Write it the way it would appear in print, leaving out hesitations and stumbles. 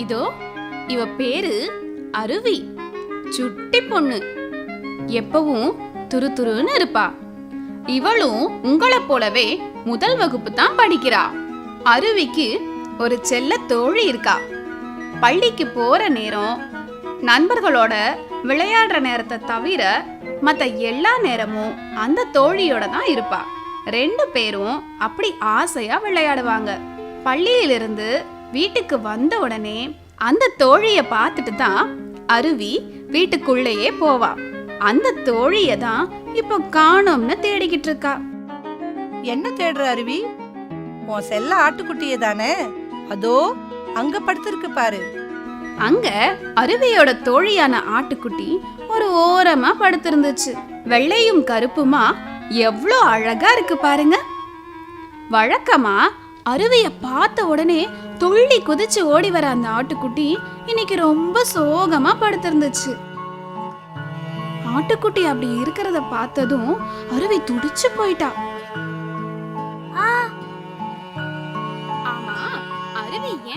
இதோ இவ பேரு அருவி. சுட்டி பொண்ணு, எப்பவும் துருதுருன்னு இருப்பா. இவளும் உங்களை போலவே முதல் வகுப்பு தான் படிக்கிறா. அருவிக்கு ஒரு செல்ல தோழி இருக்கா. பள்ளிக்கு போற நேரம், நண்பர்களோட விளையாடுற நேரத்தை தவிர மற்ற எல்லா நேரமும் அந்த தோழியோட தான் இருப்பா. 2 பேரும் அப்படி ஆசையா விளையாடுவாங்க. பள்ளியிலிருந்து வீட்டுக்கு வந்த உடனே அந்த தோழிய பார்த்துட்டு தான் அருவி வீட்டுக்குள்ளேயே போவா. அந்த தோழிய தான் இப்போ காணோம்னு தேடிக்கிட்டு இருக்கா. என்ன தேடுற அருவி? உன் செல்ல ஆட்டுக்குட்டிய தானே? அதோ அங்க படுத்திருக்கு பாரு. அங்க அருவியோட தோழியான ஆட்டுக்குட்டி ஒரு ஓரமா படுத்திருந்துச்சு. வெள்ளையும் கருப்புமா எவ்வளோ அழகா இருக்கு பாருங்க. வழக்கமா அருவிய பார்த்த உடனே துள்ளி குதிச்சு ஓடி வர அந்த ஆட்டுக்குட்டி இன்னைக்கு ரொம்ப சோகமா படுத்திருந்துச்சு. ஆட்டுக்குட்டி அப்படி இருக்கிறத பார்த்ததும் அருவி துடிச்சு போயிட்டா.